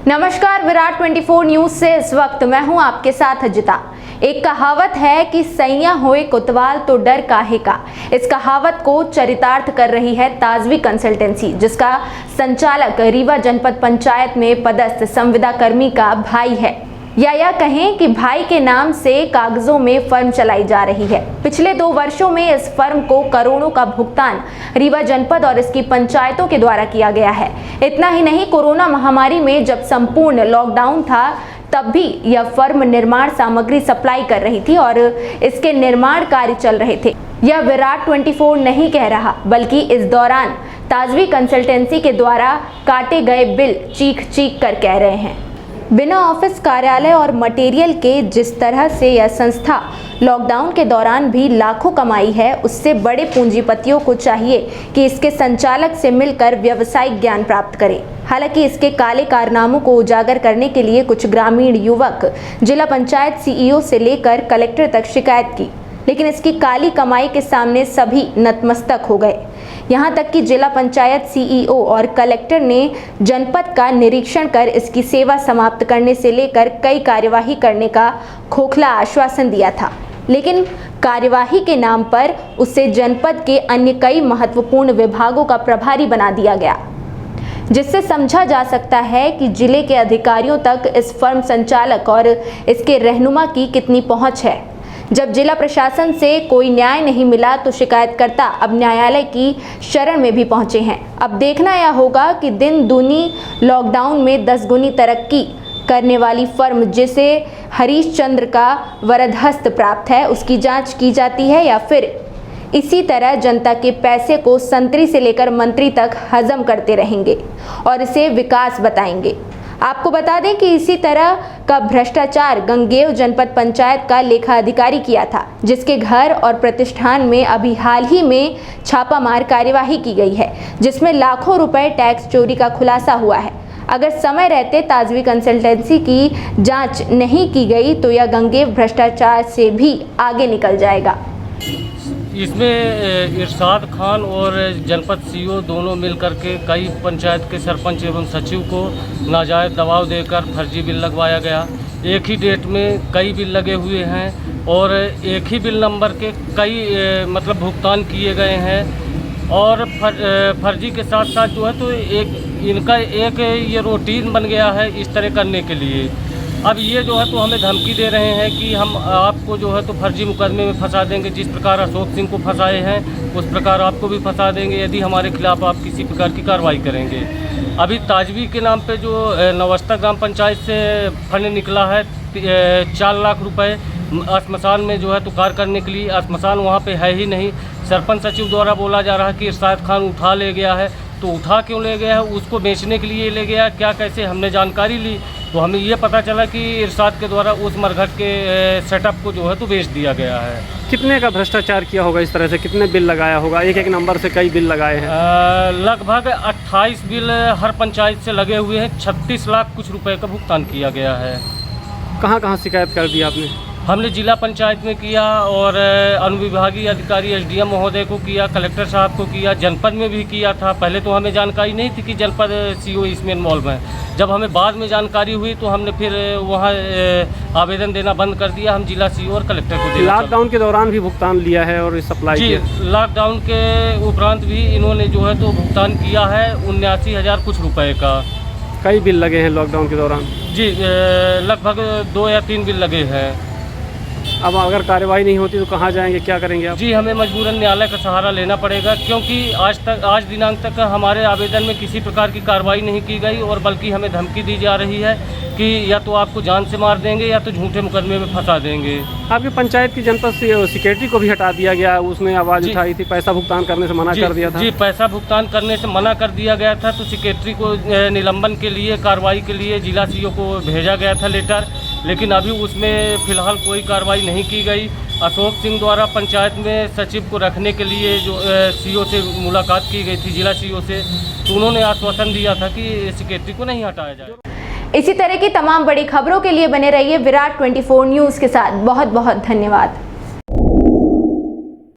नमस्कार, विराट 24 न्यूज से इस वक्त मैं हूं आपके साथ अजिता। एक कहावत है कि सैया होए कोतवाल तो डर काहे का। इस कहावत को चरितार्थ कर रही है ताजवी कंसल्टेंसी, जिसका संचालक रीवा जनपद पंचायत में पदस्थ संविदा कर्मी का भाई है, या कहें कि भाई के नाम से कागजों में फर्म चलाई जा रही है। पिछले 2 वर्षों में इस फर्म को करोड़ों का भुगतान रीवा जनपद और इसकी पंचायतों के द्वारा किया गया है। इतना ही नहीं, कोरोना महामारी में जब संपूर्ण लॉकडाउन था तब भी यह फर्म निर्माण सामग्री सप्लाई कर रही थी और इसके निर्माण कार्य चल रहे थे। यह विराट 24 नहीं कह रहा, बल्कि इस दौरान ताजवी कंसल्टेंसी के द्वारा काटे गए बिल चीख चीख कर कह रहे हैं। बिना ऑफिस, कार्यालय और मटेरियल के जिस तरह से यह संस्था लॉकडाउन के दौरान भी लाखों कमाई है, उससे बड़े पूंजीपतियों को चाहिए कि इसके संचालक से मिलकर व्यावसायिक ज्ञान प्राप्त करें। हालांकि इसके काले कारनामों को उजागर करने के लिए कुछ ग्रामीण युवक जिला पंचायत सीईओ से लेकर कलेक्टर तक शिकायत की, लेकिन इसकी काली कमाई के सामने सभी नतमस्तक हो गए। यहाँ तक कि जिला पंचायत सीईओ और कलेक्टर ने जनपद का निरीक्षण कर इसकी सेवा समाप्त करने से लेकर कई कार्यवाही करने का खोखला आश्वासन दिया था, लेकिन कार्यवाही के नाम पर उसे जनपद के अन्य कई महत्वपूर्ण विभागों का प्रभारी बना दिया गया, जिससे समझा जा सकता है कि जिले के अधिकारियों तक इस फर्म संचालक और इसके रहनुमा की कितनी पहुंच है। जब जिला प्रशासन से कोई न्याय नहीं मिला तो शिकायतकर्ता अब न्यायालय की शरण में भी पहुंचे हैं। अब देखना यह होगा कि दिन दूनी लॉकडाउन में 10 गुनी तरक्की करने वाली फर्म, जिसे हरीश चंद्र का वरदहस्त प्राप्त है, उसकी जांच की जाती है या फिर इसी तरह जनता के पैसे को संतरी से लेकर मंत्री तक हजम करते रहेंगे और इसे विकास बताएंगे। आपको बता दें कि इसी तरह का भ्रष्टाचार गंगेव जनपद पंचायत का लेखा अधिकारी किया था, जिसके घर और प्रतिष्ठान में अभी हाल ही में छापामार कार्यवाही की गई है, जिसमें लाखों रुपए टैक्स चोरी का खुलासा हुआ है। अगर समय रहते ताजवी कंसल्टेंसी की जांच नहीं की गई तो यह गंगेव भ्रष्टाचार से भी आगे निकल जाएगा। इसमें इरशाद खान और जनपद सीईओ दोनों मिलकर के कई पंचायत के सरपंच एवं सचिव को नाजायज़ दबाव देकर फर्जी बिल लगवाया गया। एक ही डेट में कई बिल लगे हुए हैं और एक ही बिल नंबर के कई मतलब भुगतान किए गए हैं और फर्जी के साथ साथ जो है तो इनका एक ये रूटीन बन गया है इस तरह करने के लिए। अब ये जो है तो हमें धमकी दे रहे हैं कि हम आपको जो है तो फर्जी मुकदमे में फंसा देंगे। जिस प्रकार अशोक सिंह को फंसाए हैं उस प्रकार आपको भी फंसा देंगे यदि हमारे खिलाफ आप किसी प्रकार की कार्रवाई करेंगे। अभी ताजवी के नाम पे जो नवस्था ग्राम पंचायत से फंड निकला है 4 लाख रुपए श्मशान में जो है तो कार्य करने के लिए, श्मशान वहाँ पे है ही नहीं। सरपंच सचिव द्वारा बोला जा रहा है कि इरशाद खान उठा ले गया है, तो उठा क्यों ले गया है? उसको बेचने के लिए ले गया क्या, कैसे? हमने जानकारी ली तो हमें ये पता चला कि इरशाद के द्वारा उस मरघट के सेटअप को जो है तो बेच दिया गया है। कितने का भ्रष्टाचार किया होगा? इस तरह से कितने बिल लगाया होगा? एक नंबर से कई बिल लगाए हैं। लगभग 28 बिल हर पंचायत से लगे हुए हैं। 36 लाख कुछ रुपए का भुगतान किया गया है। कहाँ कहाँ शिकायत कर दी आपने? हमने जिला पंचायत में किया और अनुविभागीय अधिकारी एसडीएम महोदय को किया, कलेक्टर साहब को किया, जनपद में भी किया था। पहले तो हमें जानकारी नहीं थी कि जनपद सीईओ इसमें इन्वॉल्व है। जब हमें बाद में जानकारी हुई तो हमने फिर वहाँ आवेदन देना बंद कर दिया। हम जिला सीईओ और कलेक्टर को दिया। लॉकडाउन के दौरान भी भुगतान लिया है और सप्लाई जी, लॉकडाउन के उपरांत भी इन्होंने जो है तो भुगतान किया है 79,000 कुछ रुपये का। कई बिल लगे हैं लॉकडाउन के दौरान? जी, लगभग 2 या 3 बिल लगे हैं। अब अगर कार्रवाई नहीं होती तो कहाँ जाएंगे, क्या करेंगे आप? जी, हमें मजबूरन न्यायालय का सहारा लेना पड़ेगा, क्योंकि आज दिनांक तक हमारे आवेदन में किसी प्रकार की कार्रवाई नहीं की गई और बल्कि हमें धमकी दी जा रही है कि या तो आपको जान से मार देंगे या तो झूठे मुकदमे में फंसा देंगे। आपकी पंचायत की जनपद सेक्रेटरी को भी हटा दिया गया, उसने आवाज़ उठाई थी, पैसा भुगतान करने से मना कर दिया था। जी, पैसा भुगतान करने से मना कर दिया गया था, तो सेक्रेटरी को निलंबन के लिए, कार्रवाई के लिए जिला सीईओ को भेजा गया था लेटर, लेकिन अभी उसमें फ़िलहाल कोई कार्रवाई नहीं की गई। अशोक सिंह द्वारा पंचायत में सचिव को रखने के लिए जो सीईओ से मुलाकात की गई थी, जिला सीईओ से, तो उन्होंने आश्वासन दिया था कि सेक्रेटरी को नहीं हटाया जाए। इसी तरह की तमाम बड़ी खबरों के लिए बने रहिए विराट 24 न्यूज़ के साथ। बहुत बहुत धन्यवाद।